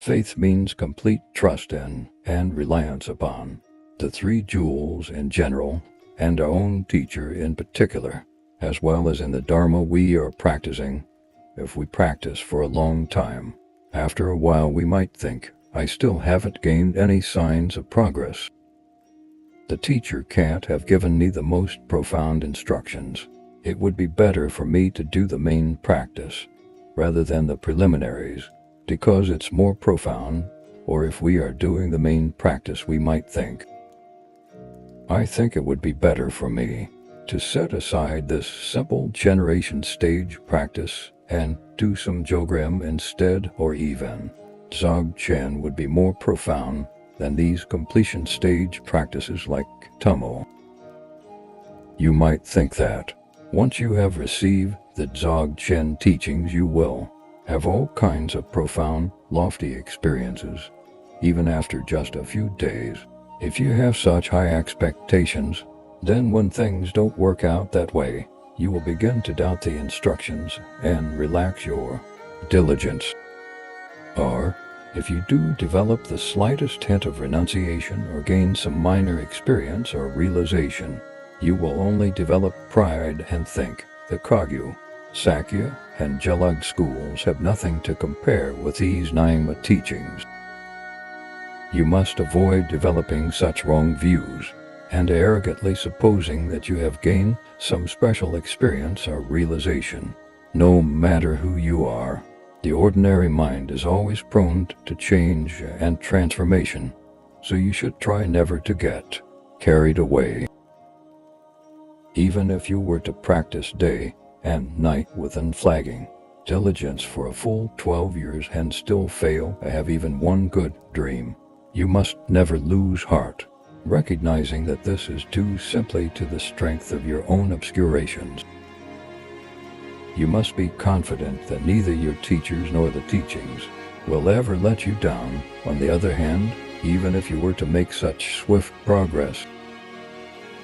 Faith means complete trust in and reliance upon the three jewels in general and our own teacher in particular, as well as in the Dharma we are practicing. If we practice for a long time, after a while we might think, I still haven't gained any signs of progress. The teacher can't have given me the most profound instructions. It would be better for me to do the main practice rather than the preliminaries, because it's more profound, or if we are doing the main practice we might think, I think it would be better for me to set aside this simple generation stage practice and do some dzogrim instead, or even Dzogchen would be more profound than these completion stage practices like tummo. You might think that once you have received the Dzogchen teachings you will have all kinds of profound, lofty experiences, even after just a few days. If you have such high expectations, then when things don't work out that way, you will begin to doubt the instructions and relax your diligence. Or, if you do develop the slightest hint of renunciation or gain some minor experience or realization, you will only develop pride and think the Kagyu, Sakya, and Gelug schools have nothing to compare with these Nyingma teachings. You must avoid developing such wrong views and arrogantly supposing that you have gained some special experience or realization. No matter who you are, the ordinary mind is always prone to change and transformation, so you should try never to get carried away. Even if you were to practice day and night with unflagging diligence for a full 12 years and still fail to have even one good dream, you must never lose heart, recognizing that this is due simply to the strength of your own obscurations. You must be confident that neither your teachers nor the teachings will ever let you down. On the other hand, even if you were to make such swift progress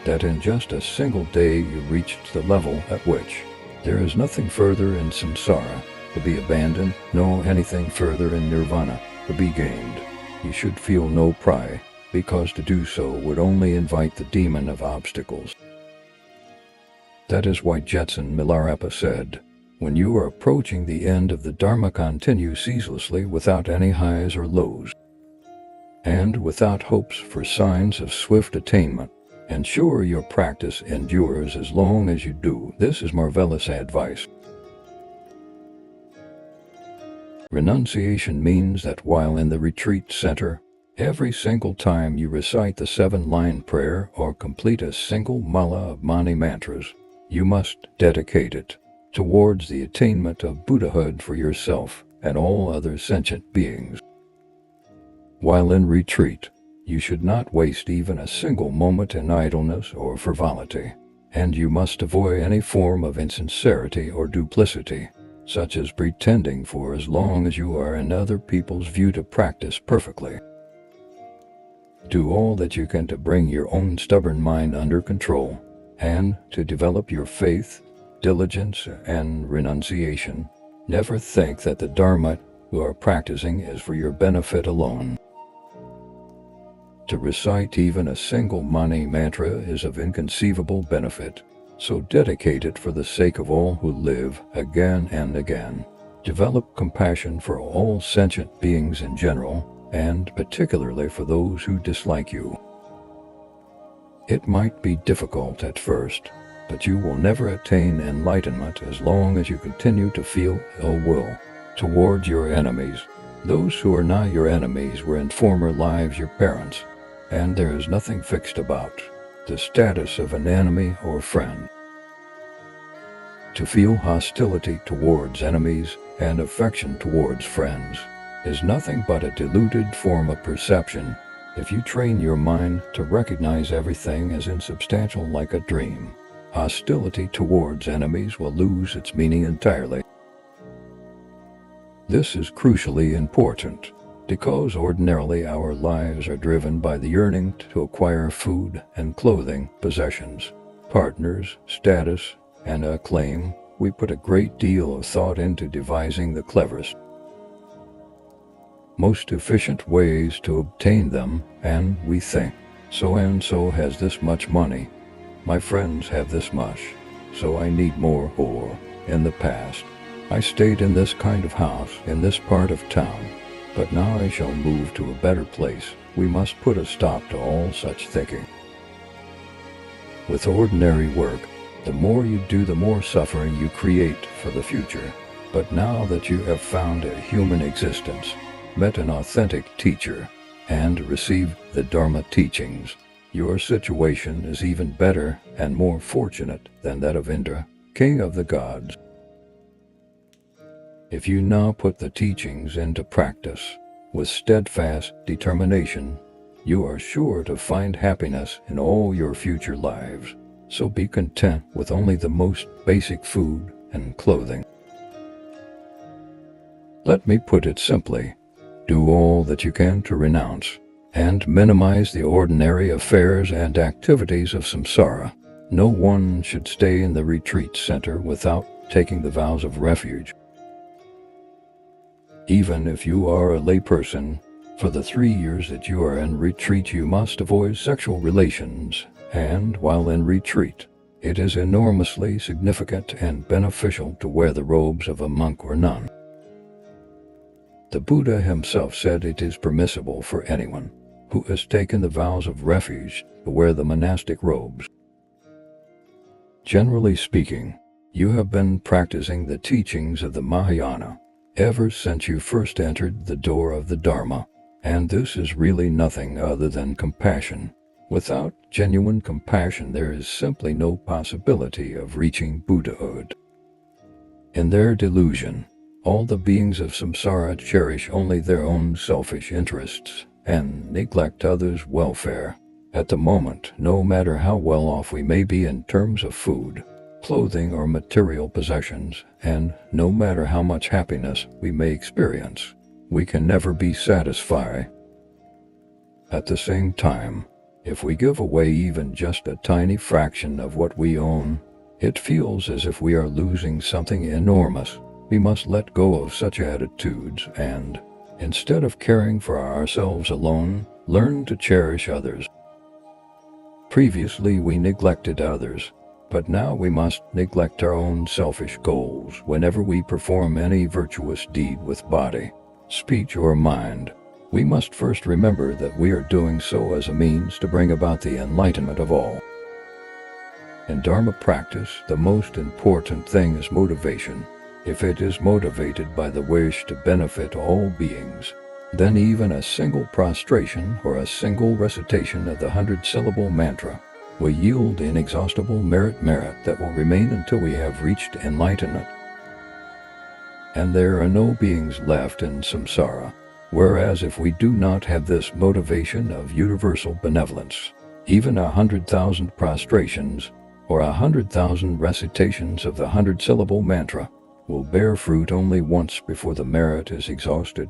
that in just a single day you reached the level at which there is nothing further in samsara to be abandoned, nor anything further in nirvana to be gained, you should feel no pride, because to do so would only invite the demon of obstacles. That is why Jetsun Milarepa said, when you are approaching the end of the Dharma, continue ceaselessly without any highs or lows, and without hopes for signs of swift attainment. Ensure your practice endures as long as you do. This is marvelous advice. Renunciation means that while in the retreat center, every single time you recite the 7-line prayer or complete a single mala of mani mantras, you must dedicate it towards the attainment of Buddhahood for yourself and all other sentient beings. While in retreat, you should not waste even a single moment in idleness or frivolity, and you must avoid any form of insincerity or duplicity, such as pretending for as long as you are in other people's view to practice perfectly. Do all that you can to bring your own stubborn mind under control, and to develop your faith, diligence, and renunciation. Never think that the Dharma you are practicing is for your benefit alone. To recite even a single mani mantra is of inconceivable benefit, so dedicate it for the sake of all who live again and again. Develop compassion for all sentient beings in general, and particularly for those who dislike you. It might be difficult at first, but you will never attain enlightenment as long as you continue to feel ill will towards your enemies. Those who are not your enemies were in former lives your parents, and there is nothing fixed about the status of an enemy or friend. To feel hostility towards enemies and affection towards friends is nothing but a diluted form of perception. If you train your mind to recognize everything as insubstantial like a dream, hostility towards enemies will lose its meaning entirely. This is crucially important, because ordinarily our lives are driven by the yearning to acquire food and clothing, possessions, partners, status, and acclaim. We put a great deal of thought into devising the cleverest most efficient ways to obtain them, and we think, so and so has this much money, my friends have this much, so I need more. Or, in the past, I stayed in this kind of house in this part of town, but now I shall move to a better place. We must put a stop to all such thinking. With ordinary work, the more you do, the more suffering you create for the future. But now that you have found a human existence, met an authentic teacher, and received the Dharma teachings, your situation is even better and more fortunate than that of Indra, king of the gods. If you now put the teachings into practice with steadfast determination, you are sure to find happiness in all your future lives. So be content with only the most basic food and clothing. Let me put it simply. Do all that you can to renounce and minimize the ordinary affairs and activities of samsara. No one should stay in the retreat center without taking the vows of refuge. Even if you are a layperson, for the 3 years that you are in retreat you must avoid sexual relations, and while in retreat, it is enormously significant and beneficial to wear the robes of a monk or nun. The Buddha himself said it is permissible for anyone who has taken the vows of refuge to wear the monastic robes. Generally speaking, you have been practicing the teachings of the Mahayana ever since you first entered the door of the Dharma, and this is really nothing other than compassion. Without genuine compassion, there is simply no possibility of reaching Buddhahood. In their delusion, all the beings of samsara cherish only their own selfish interests and neglect others' welfare. At the moment, no matter how well off we may be in terms of food, clothing, or material possessions, and no matter how much happiness we may experience, we can never be satisfied. At the same time, if we give away even just a tiny fraction of what we own, it feels as if we are losing something enormous. We must let go of such attitudes and, instead of caring for ourselves alone, learn to cherish others. Previously we neglected others, but now we must neglect our own selfish goals whenever we perform any virtuous deed with body, speech, or mind. We must first remember that we are doing so as a means to bring about the enlightenment of all. In Dharma practice, the most important thing is motivation. If it is motivated by the wish to benefit all beings, then even a single prostration or a single recitation of the 100-syllable mantra will yield inexhaustible merit that will remain until we have reached enlightenment. And there are no beings left in samsara. Whereas if we do not have this motivation of universal benevolence, even 100,000 prostrations or 100,000 recitations of the 100-syllable mantra will bear fruit only once before the merit is exhausted.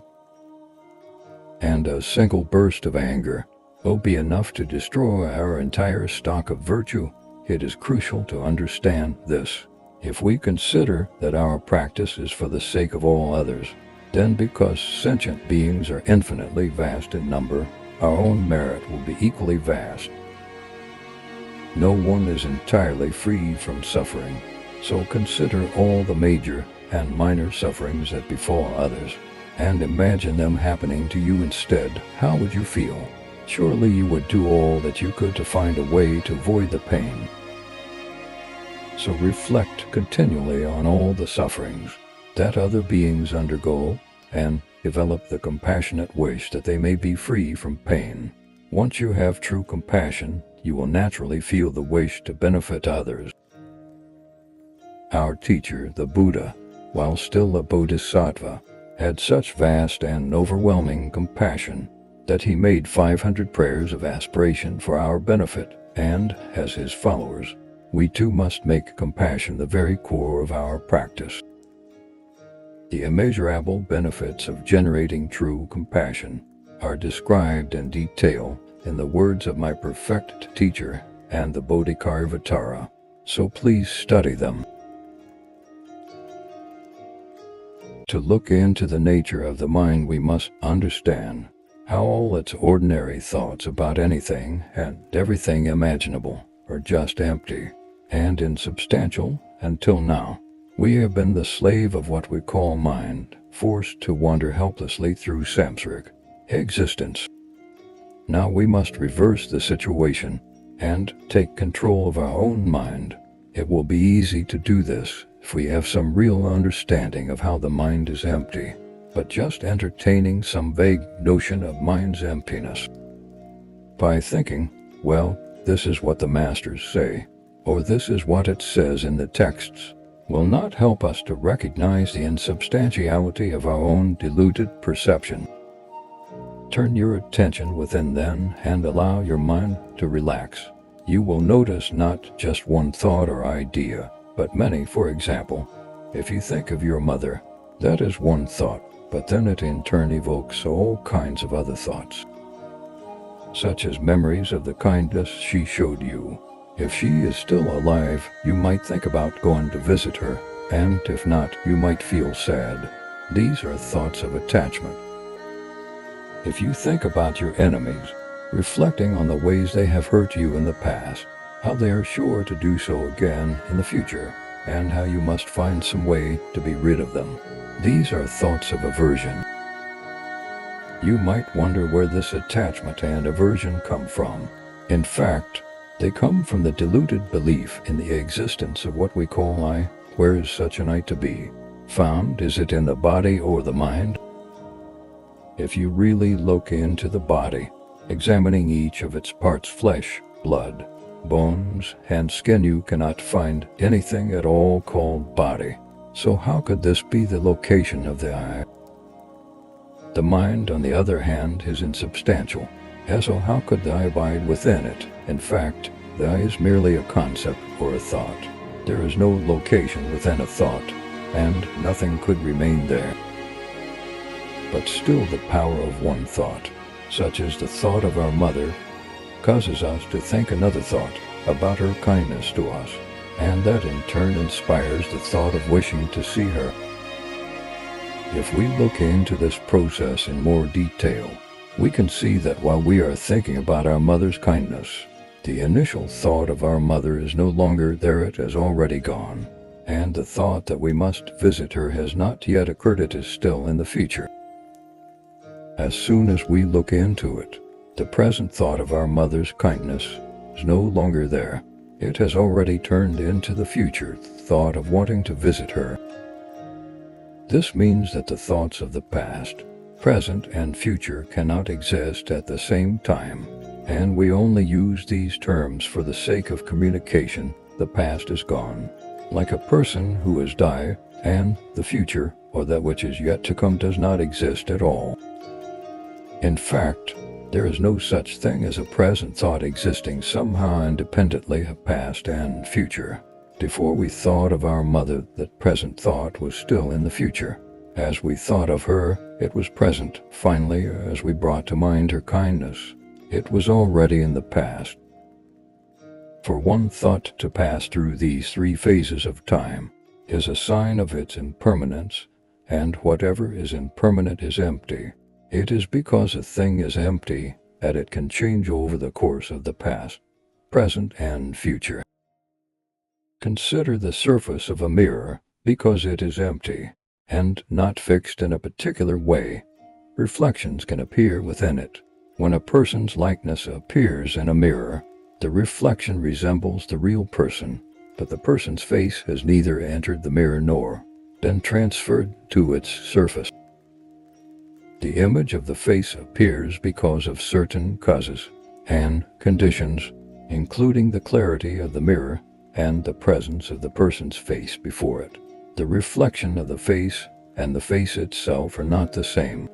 And a single burst of anger will be enough to destroy our entire stock of virtue. It is crucial to understand this. If we consider that our practice is for the sake of all others, then because sentient beings are infinitely vast in number, our own merit will be equally vast. No one is entirely free from suffering, so consider all the major and minor sufferings that befall others, and imagine them happening to you instead. How would you feel? Surely you would do all that you could to find a way to avoid the pain. So reflect continually on all the sufferings that other beings undergo, and develop the compassionate wish that they may be free from pain. Once you have true compassion, you will naturally feel the wish to benefit others. Our teacher, the Buddha, while still a bodhisattva, had such vast and overwhelming compassion that he made 500 prayers of aspiration for our benefit, and, as his followers, we too must make compassion the very core of our practice. The immeasurable benefits of generating true compassion are described in detail in the words of my perfect teacher and the Bodhicharvatara, so please study them. To look into the nature of the mind, we must understand how all its ordinary thoughts about anything and everything imaginable are just empty and insubstantial until now. We have been the slave of what we call mind, forced to wander helplessly through samsaric existence. Now we must reverse the situation and take control of our own mind. It will be easy to do this if we have some real understanding of how the mind is empty, but just entertaining some vague notion of mind's emptiness. By thinking, well, this is what the masters say, or this is what it says in the texts, will not help us to recognize the insubstantiality of our own deluded perception. Turn your attention within then and allow your mind to relax. You will notice not just one thought or idea, but many. For example, if you think of your mother, that is one thought, but then it in turn evokes all kinds of other thoughts, such as memories of the kindness she showed you. If she is still alive, you might think about going to visit her, and if not, you might feel sad. These are thoughts of attachment. If you think about your enemies, reflecting on the ways they have hurt you in the past, how they are sure to do so again in the future, and how you must find some way to be rid of them, these are thoughts of aversion. You might wonder where this attachment and aversion come from. In fact, they come from the deluded belief in the existence of what we call I. Where is such an I to be found? Is it in the body or the mind? If you really look into the body, examining each of its parts, flesh, blood, bones, and skin, you cannot find anything at all called body. So how could this be the location of the I? The mind, on the other hand, is insubstantial. So how could the I abide within it? In fact, the I is merely a concept or a thought. There is no location within a thought, and nothing could remain there. But still the power of one thought, such as the thought of our mother, causes us to think another thought about her kindness to us, and that in turn inspires the thought of wishing to see her. If we look into this process in more detail, we can see that while we are thinking about our mother's kindness, the initial thought of our mother is no longer there. It has already gone, and the thought that we must visit her has not yet occurred. It is still in the future. As soon as we look into it, the present thought of our mother's kindness is no longer there. It has already turned into the future thought of wanting to visit her. This means that the thoughts of the past, present, and future cannot exist at the same time, and we only use these terms for the sake of communication. The past is gone, like a person who has died, and the future, or that which is yet to come, does not exist at all. In fact, there is no such thing as a present thought existing somehow independently of past and future. Before we thought of our mother, that present thought was still in the future. As we thought of her, it was present. Finally, as we brought to mind her kindness, it was already in the past. For one thought to pass through these three phases of time is a sign of its impermanence, and whatever is impermanent is empty. It is because a thing is empty that it can change over the course of the past, present, and future. Consider the surface of a mirror. Because it is empty and not fixed in a particular way, reflections can appear within it. When a person's likeness appears in a mirror, the reflection resembles the real person, but the person's face has neither entered the mirror nor been transferred to its surface. The image of the face appears because of certain causes and conditions, including the clarity of the mirror and the presence of the person's face before it. The reflection of the face and the face itself are not the same.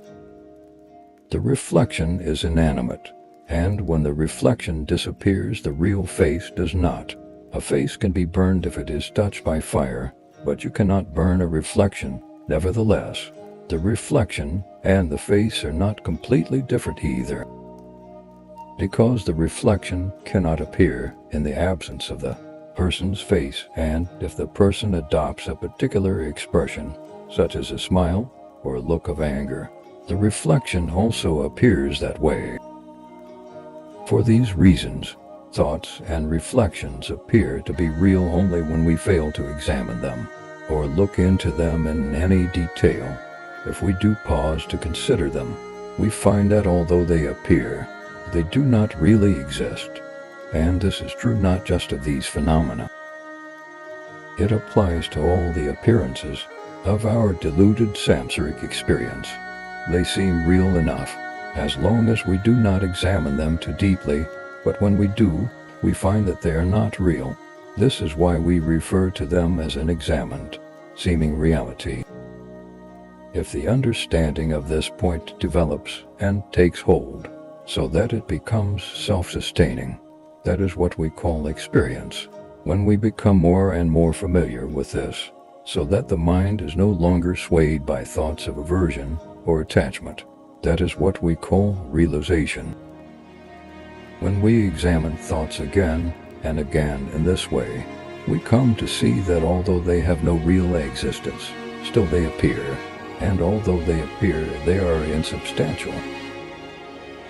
The reflection is inanimate, and when the reflection disappears, the real face does not. A face can be burned if it is touched by fire, but you cannot burn a reflection. Nevertheless, the reflection and the face are not completely different either, because the reflection cannot appear in the absence of the person's face, and if the person adopts a particular expression, such as a smile or a look of anger, the reflection also appears that way. For these reasons, thoughts and reflections appear to be real only when we fail to examine them or look into them in any detail. If we do pause to consider them, we find that although they appear, they do not really exist. And this is true not just of these phenomena. It applies to all the appearances of our deluded samsaric experience. They seem real enough, as long as we do not examine them too deeply, but when we do, we find that they are not real. This is why we refer to them as an examined, seeming reality. If the understanding of this point develops and takes hold, so that it becomes self-sustaining, that is what we call experience. When we become more and more familiar with this, so that the mind is no longer swayed by thoughts of aversion or attachment, that is what we call realization. When we examine thoughts again and again in this way, we come to see that although they have no real existence, still they appear, and although they appear, they are insubstantial.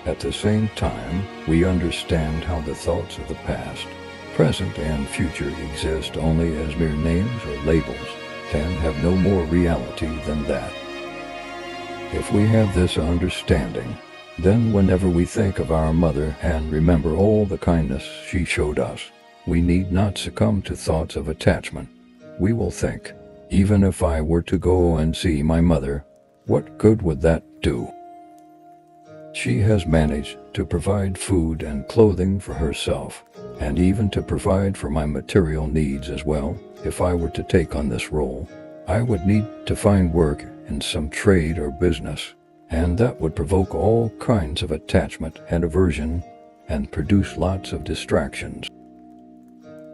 At the same time, we understand how the thoughts of the past, present, and future exist only as mere names or labels, and have no more reality than that. If we have this understanding, then whenever we think of our mother and remember all the kindness she showed us, we need not succumb to thoughts of attachment. We will think, even if I were to go and see my mother, what good would that do? She has managed to provide food and clothing for herself, and even to provide for my material needs as well. If I were to take on this role, I would need to find work in some trade or business, and that would provoke all kinds of attachment and aversion and produce lots of distractions,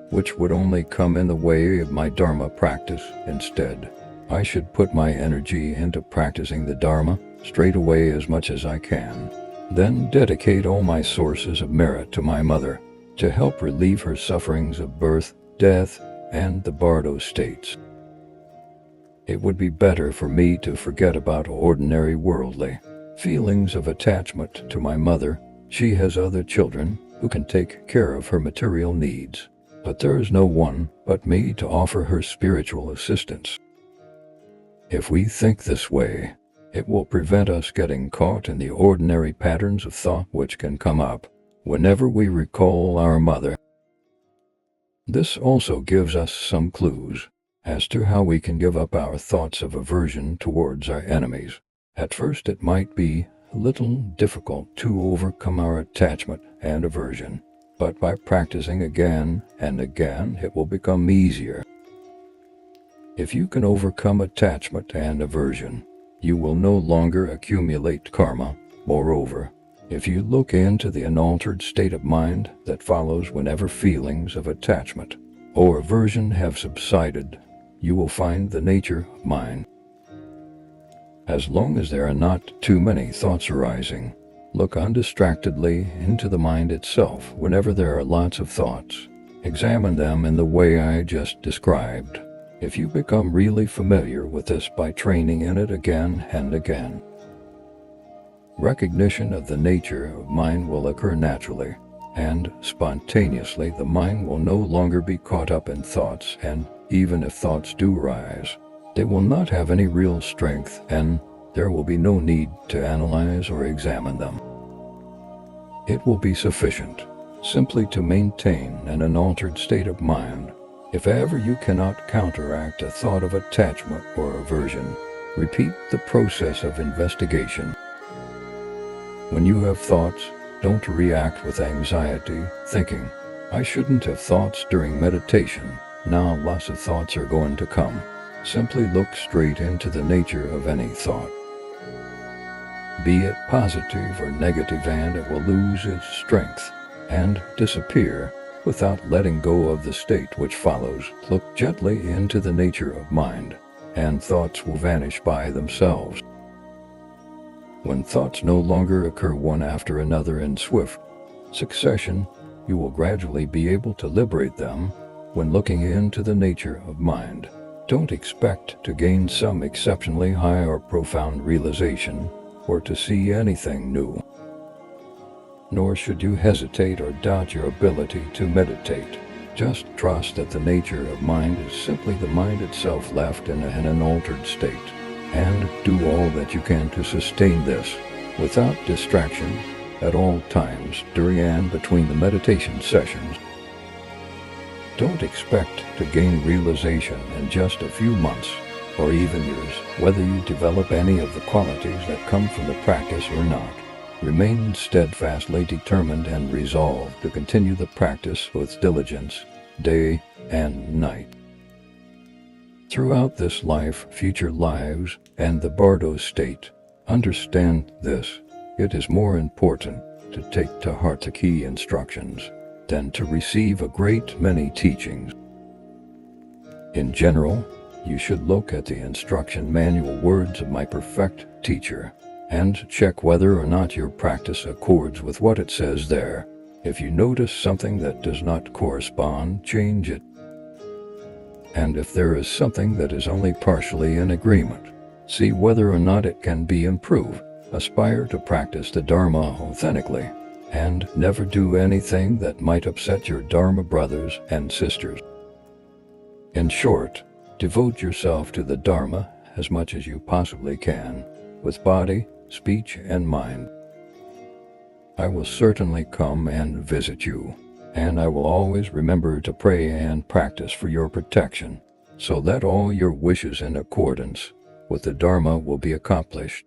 which would only come in the way of my Dharma practice. Instead, I should put my energy into practicing the Dharma straight away as much as I can, then dedicate all my sources of merit to my mother to help relieve her sufferings of birth, death, and the bardo states. It would be better for me to forget about ordinary worldly feelings of attachment to my mother. She has other children who can take care of her material needs, but there is no one but me to offer her spiritual assistance. If we think this way, it will prevent us getting caught in the ordinary patterns of thought which can come up whenever we recall our mother. This also gives us some clues as to how we can give up our thoughts of aversion towards our enemies. At first it might be a little difficult to overcome our attachment and aversion, but by practicing again and again it will become easier. If you can overcome attachment and aversion, you will no longer accumulate karma. Moreover, if you look into the unaltered state of mind that follows whenever feelings of attachment or aversion have subsided, you will find the nature of mind. As long as there are not too many thoughts arising, look undistractedly into the mind itself. Whenever there are lots of thoughts, examine them in the way I just described. If you become really familiar with this by training in it again and again, recognition of the nature of mind will occur naturally, and spontaneously the mind will no longer be caught up in thoughts, and even if thoughts do rise, they will not have any real strength, and there will be no need to analyze or examine them. It will be sufficient simply to maintain an unaltered state of mind. If ever you cannot counteract a thought of attachment or aversion, repeat the process of investigation. When you have thoughts, don't react with anxiety, thinking, I shouldn't have thoughts during meditation. Now lots of thoughts are going to come. Simply look straight into the nature of any thought, be it positive or negative, and it will lose its strength and disappear without letting go of the state which follows. Look gently into the nature of mind, and thoughts will vanish by themselves. When thoughts no longer occur one after another in swift succession, you will gradually be able to liberate them when looking into the nature of mind. Don't expect to gain some exceptionally high or profound realization, or to see anything new. Nor should you hesitate or doubt your ability to meditate. Just trust that the nature of mind is simply the mind itself left in an unaltered state, and do all that you can to sustain this, without distraction, at all times during and between the meditation sessions. Don't expect to gain realization in just a few months, or even years, whether you develop any of the qualities that come from the practice or not. Remain steadfastly determined and resolved to continue the practice with diligence, day and night. Throughout this life, future lives, and the Bardo state, understand this: it is more important to take to heart the key instructions than to receive a great many teachings. In general, you should look at the instruction manual words of my perfect teacher, and check whether or not your practice accords with what it says there. If you notice something that does not correspond, change it. And if there is something that is only partially in agreement, see whether or not it can be improved. Aspire to practice the Dharma authentically, and never do anything that might upset your Dharma brothers and sisters. In short, devote yourself to the Dharma as much as you possibly can, with body, speech, and mind. I will certainly come and visit you, and I will always remember to pray and practice for your protection, so that all your wishes in accordance with the Dharma will be accomplished.